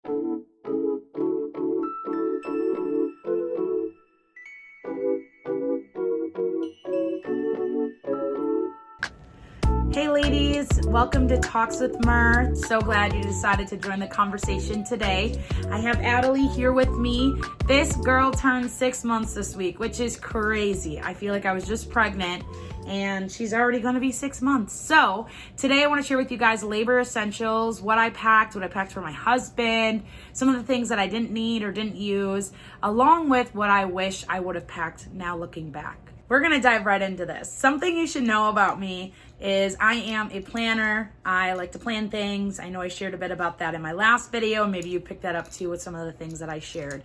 Hey ladies, welcome to Talks with Mer. So glad you decided to join the conversation today. I have Adelie here with me. This girl turned 6 months this week, which is crazy. I feel like I was just pregnant and she's already gonna be 6 months. So today I wanna share with you guys labor essentials, what I packed for my husband, some of the things that I didn't need or didn't use, along with what I wish I would have packed now looking back. We're gonna dive right into this. Something you should know about me is I am a planner. I like to plan things. I know I shared a bit about that in my last video. Maybe you picked that up too with some of the things that I shared.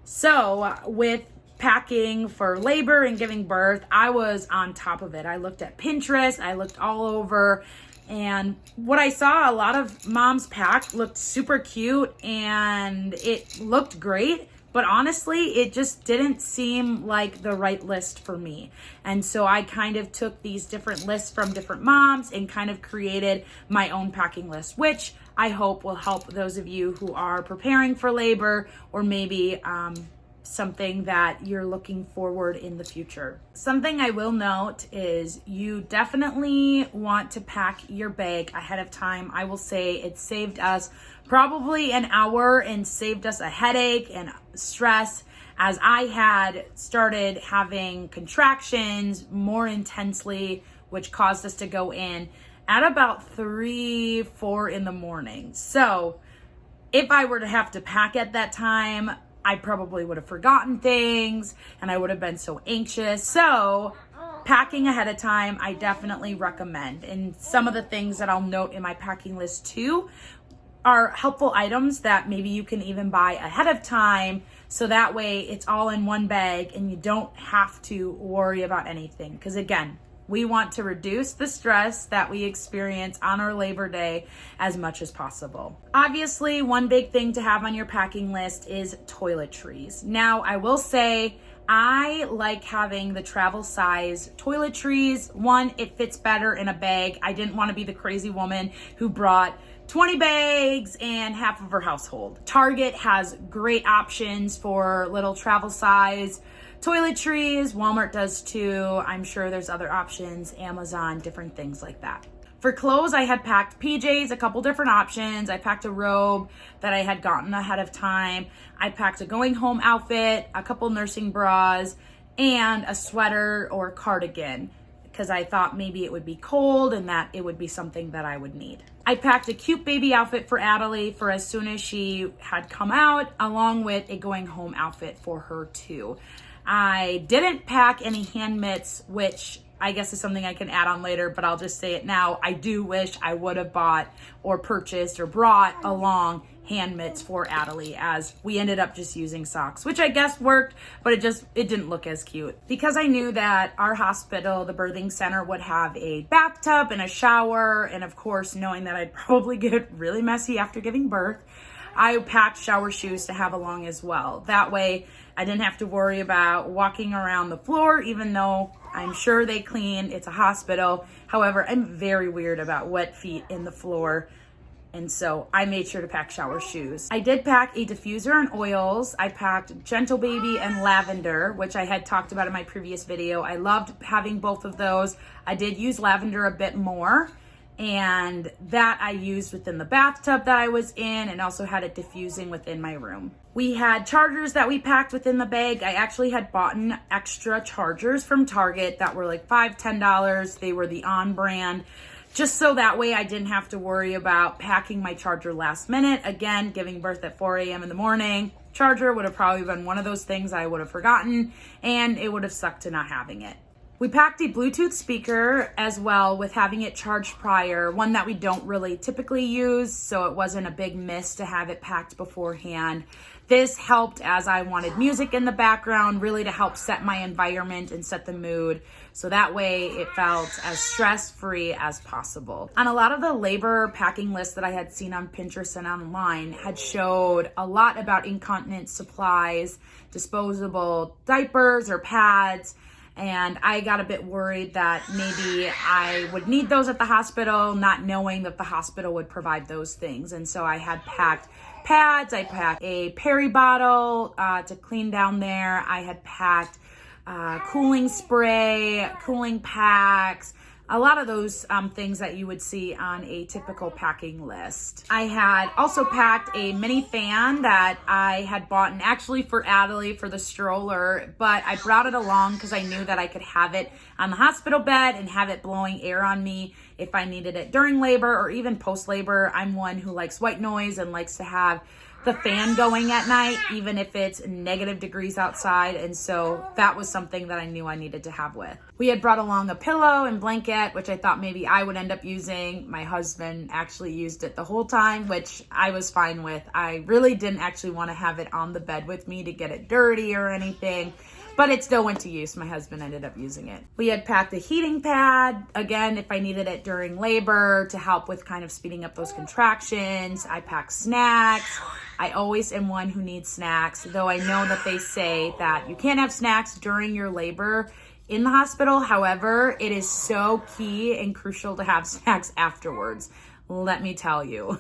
So with packing for labor and giving birth, I was on top of it. I looked at Pinterest, I looked all over, and what I saw, a lot of moms pack looked super cute and it looked great. But honestly, it just didn't seem like the right list for me. And so I kind of took these different lists from different moms and kind of created my own packing list, which I hope will help those of you who are preparing for labor or maybe something that you're looking forward in the future. Something I will note is you definitely want to pack your bag ahead of time. I will say it saved us probably an hour and saved us a headache and stress, as I had started having contractions more intensely, which caused us to go in at about 3, 4 in the morning. So if I were to have to pack at that time, I probably would have forgotten things and I would have been so anxious. So packing ahead of time, I definitely recommend. And some of the things that I'll note in my packing list too are helpful items that maybe you can even buy ahead of time. So that way it's all in one bag and you don't have to worry about anything. Because again, we want to reduce the stress that we experience on our labor day as much as possible. Obviously, one big thing to have on your packing list is toiletries. Now, I will say I like having the travel size toiletries. One, it fits better in a bag. I didn't want to be the crazy woman who brought 20 bags and half of her household. Target has great options for little travel size toiletries. Walmart does too. I'm sure there's other options, Amazon, different things like that. For clothes, I had packed PJs, a couple different options. I packed a robe that I had gotten ahead of time. I packed a going home outfit, a couple nursing bras, and a sweater or cardigan, because I thought maybe it would be cold and that it would be something that I would need. I packed a cute baby outfit for Adelie for as soon as she had come out, along with a going home outfit for her too. I didn't pack any hand mitts, which I guess is something I can add on later, but I'll just say it now. I do wish I would have bought or purchased or brought along hand mitts for Adelie, as we ended up just using socks, which I guess worked, but it didn't look as cute. Because I knew that our hospital, the birthing center, would have a bathtub and a shower, and of course, knowing that I'd probably get really messy after giving birth, I packed shower shoes to have along as well. That way, I didn't have to worry about walking around the floor, even though I'm sure they clean. It's a hospital. However, I'm very weird about wet feet in the floor, and so I made sure to pack shower shoes. I did pack a diffuser and oils. I packed Gentle Baby and lavender, which I had talked about in my previous video. I loved having both of those. I did use lavender a bit more, and that I used within the bathtub that I was in, and also had it diffusing within my room. We had chargers that we packed within the bag. I actually had bought extra chargers from Target that were like $5, $10. They were the on brand, just so that way I didn't have to worry about packing my charger last minute. Again, giving birth at 4 a.m. in the morning, charger would have probably been one of those things I would have forgotten, and it would have sucked to not having it. We packed a Bluetooth speaker as well, with having it charged prior, one that we don't really typically use, so it wasn't a big miss to have it packed beforehand. This helped as I wanted music in the background, really to help set my environment and set the mood, so that way it felt as stress-free as possible. On a lot of the labor packing lists that I had seen on Pinterest and online had showed a lot about incontinence supplies, disposable diapers or pads, and I got a bit worried that maybe I would need those at the hospital, not knowing that the hospital would provide those things. And so I had packed pads. I packed a peri bottle to clean down there. I had packed cooling spray, cooling packs, a lot of those things that you would see on a typical packing list. I had also packed a mini fan that I had bought actually for Adelie for the stroller, but I brought it along because I knew that I could have it on the hospital bed and have it blowing air on me if I needed it during labor or even post-labor. I'm one who likes white noise and likes to have the fan going at night, even if it's negative degrees outside. And so that was something that I knew I needed to have with. We had brought along a pillow and blanket, which I thought maybe I would end up using. My husband actually used it the whole time, which I was fine with. I really didn't actually want to have it on the bed with me to get it dirty or anything, but it still went to use. My husband ended up using it. We had packed a heating pad, again, if I needed it during labor to help with kind of speeding up those contractions. I packed snacks. I always am one who needs snacks, though I know that they say that you can't have snacks during your labor in the hospital. However, it is so key and crucial to have snacks afterwards. Let me tell you.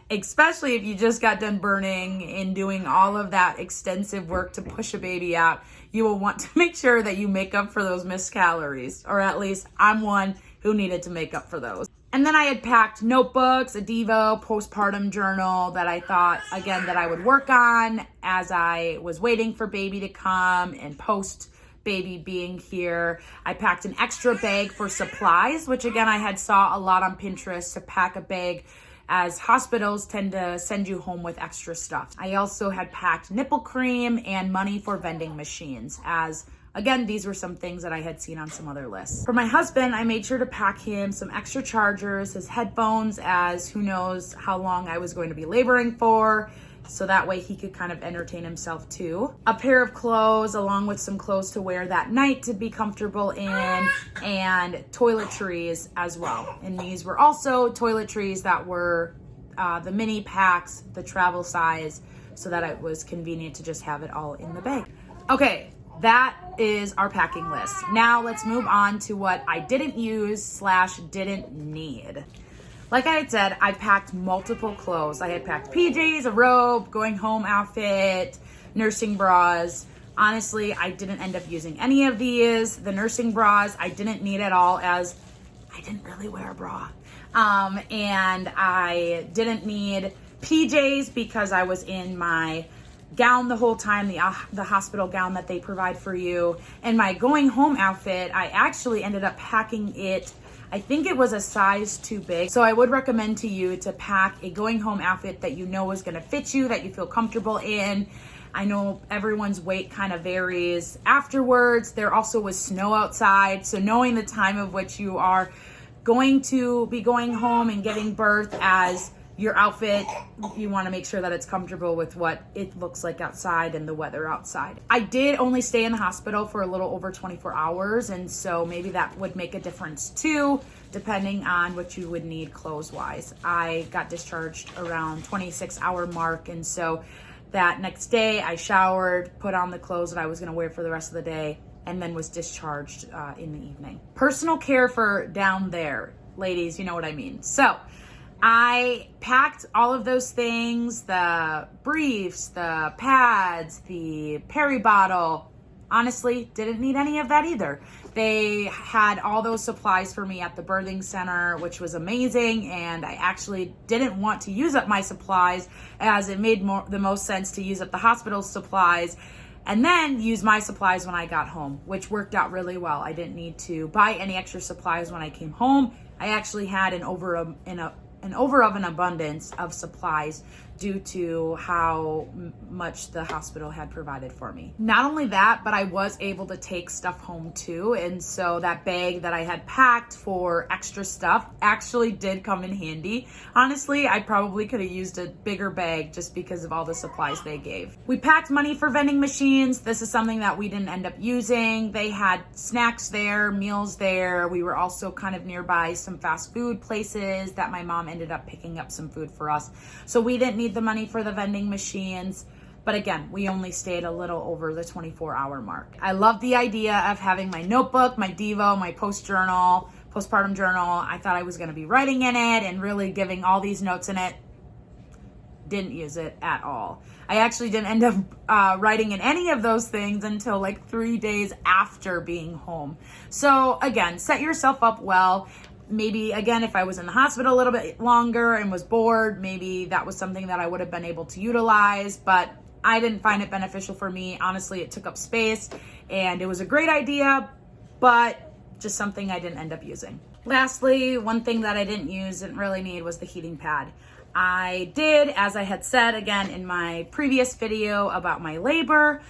Especially if you just got done burning and doing all of that extensive work to push a baby out, you will want to make sure that you make up for those missed calories, or at least I'm one who needed to make up for those. And then I had packed notebooks, a devo, postpartum journal that I thought, again, that I would work on as I was waiting for baby to come and post baby being here. I packed an extra bag for supplies, which again, I had saw a lot on Pinterest to pack a bag as hospitals tend to send you home with extra stuff. I also had packed nipple cream and money for vending machines, as again, these were some things that I had seen on some other lists. For my husband, I made sure to pack him some extra chargers, his headphones, as who knows how long I was going to be laboring for, so that way he could kind of entertain himself too. A pair of clothes along with some clothes to wear that night to be comfortable in, and toiletries as well. And these were also toiletries that were the mini packs, the travel size, so that it was convenient to just have it all in the bag. Okay, that is our packing list. Now let's move on to what I didn't use / didn't need. Like I had said, I packed multiple clothes. I had packed PJs, a robe, going home outfit, nursing bras. Honestly, I didn't end up using any of these. The nursing bras I didn't need at all, as I didn't really wear a bra. And I didn't need PJs because I was in my gown the whole time, the hospital gown that they provide for you. And my going home outfit, I actually ended up packing it, I think it was a size too big. So I would recommend to you to pack a going home outfit that you know is gonna fit you, that you feel comfortable in. I know everyone's weight kind of varies afterwards. There also was snow outside, so knowing the time of which you are going to be going home and giving birth, as your outfit, you want to make sure that it's comfortable with what it looks like outside and the weather outside. I did only stay in the hospital for a little over 24 hours, and so maybe that would make a difference too, depending on what you would need clothes-wise. I got discharged around 26-hour mark, and so that next day I showered, put on the clothes that I was going to wear for the rest of the day, and then was discharged in the evening. Personal care for down there, ladies, you know what I mean. So I packed all of those things, the briefs, the pads, the peri bottle. Honestly, didn't need any of that either. They had all those supplies for me at the birthing center, which was amazing, and I actually didn't want to use up my supplies, as it made the most sense to use up the hospital supplies and then use my supplies when I got home, which worked out really well. I didn't need to buy any extra supplies when I came home. I actually had an over of an abundance of supplies due to how much the hospital had provided for me. Not only that, but I was able to take stuff home too. And so that bag that I had packed for extra stuff actually did come in handy. Honestly, I probably could have used a bigger bag just because of all the supplies they gave. We packed money for vending machines. This is something that we didn't end up using. They had snacks there, meals there. We were also kind of nearby some fast food places that my mom ended up picking up some food for us. So we didn't need the money for the vending machines, but again, we only stayed a little over the 24-hour mark. I love the idea of having my notebook, my devo, my postpartum journal. I thought I was going to be writing in it and really giving all these notes in it. didn't use it at all. I actually didn't end up writing in any of those things until like 3 days after being home. So again, set yourself up well. Maybe, again, if I was in the hospital a little bit longer and was bored, maybe that was something that I would have been able to utilize, but I didn't find it beneficial for me. Honestly, it took up space and it was a great idea, but just something I didn't end up using. Lastly, one thing that I didn't use, didn't really need, was the heating pad. I did, as I had said again in my previous video about my labor,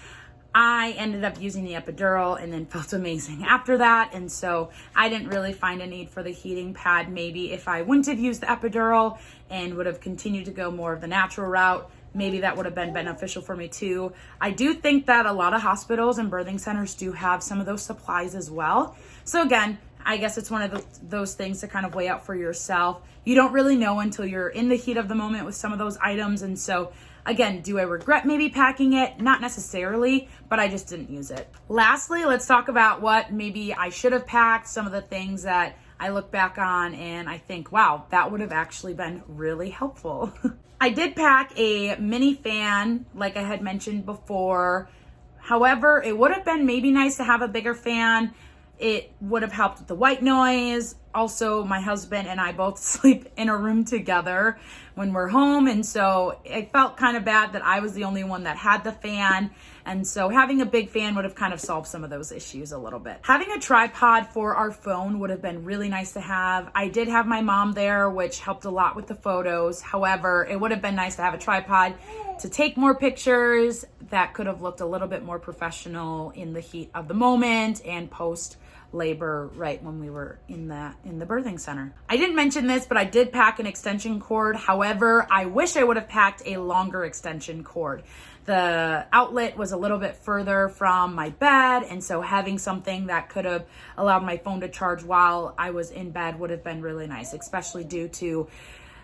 I ended up using the epidural and then felt amazing after that. And so I didn't really find a need for the heating pad. Maybe if I wouldn't have used the epidural and would have continued to go more of the natural route, maybe that would have been beneficial for me too. I do think that a lot of hospitals and birthing centers do have some of those supplies as well. So again, I guess it's one of those things to kind of weigh out for yourself. You don't really know until you're in the heat of the moment with some of those items. And so again, do I regret maybe packing it? Not necessarily, but I just didn't use it. Lastly, let's talk about what maybe I should have packed, some of the things that I look back on and I think, wow, that would have actually been really helpful. I did pack a mini fan, like I had mentioned before. However, it would have been maybe nice to have a bigger fan. It would have helped with the white noise. Also, my husband and I both sleep in a room together when we're home. And so it felt kind of bad that I was the only one that had the fan. And so having a big fan would have kind of solved some of those issues a little bit. Having a tripod for our phone would have been really nice to have. I did have my mom there, which helped a lot with the photos. However, it would have been nice to have a tripod to take more pictures that could have looked a little bit more professional in the heat of the moment and post labor right when we were in the birthing center. I didn't mention this, but I did pack an extension cord. However, I wish I would have packed a longer extension cord. The outlet was a little bit further from my bed, and so having something that could have allowed my phone to charge while I was in bed would have been really nice, especially due to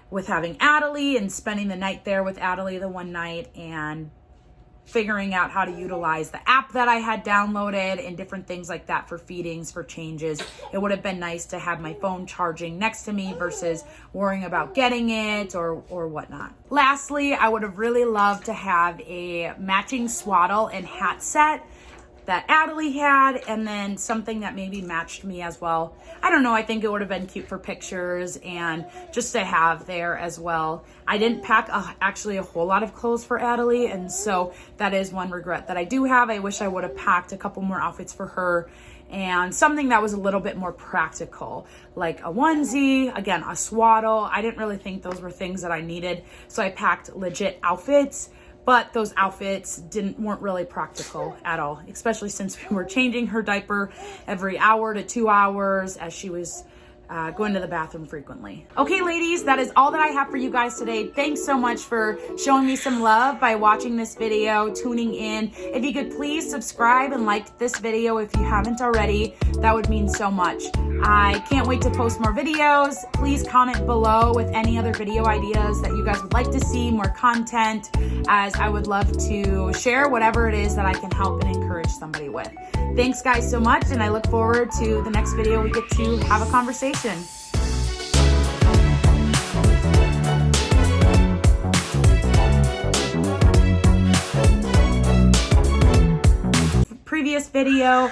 with having Adelie and spending the night there with Adelie the one night and figuring out how to utilize the app that I had downloaded and different things like that for feedings, for changes. It would have been nice to have my phone charging next to me versus worrying about getting it or whatnot. Lastly, I would have really loved to have a matching swaddle and hat set that Adelie had, and then something that maybe matched me as well. I don't know, I think it would have been cute for pictures and just to have there as well. I didn't pack actually a whole lot of clothes for Adelie, and so that is one regret that I do have. I wish I would have packed a couple more outfits for her and something that was a little bit more practical, like a onesie, again, a swaddle. I didn't really think those were things that I needed, so I packed legit outfits. But those outfits weren't really practical at all, especially since we were changing her diaper every hour to 2 hours as she was going to the bathroom frequently. Okay, ladies, that is all that I have for you guys today. Thanks so much for showing me some love by watching this video, tuning in. If you could please subscribe and like this video if you haven't already, that would mean so much. I can't wait to post more videos. Please comment below with any other video ideas that you guys would like to see, more content, as I would love to share whatever it is that I can help and encourage somebody with. Thanks guys so much, and I look forward to the next video we get to have a conversation. Previous video,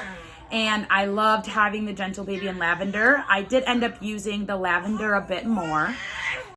and I loved having the Gentle Baby in lavender. I did end up using the lavender a bit more.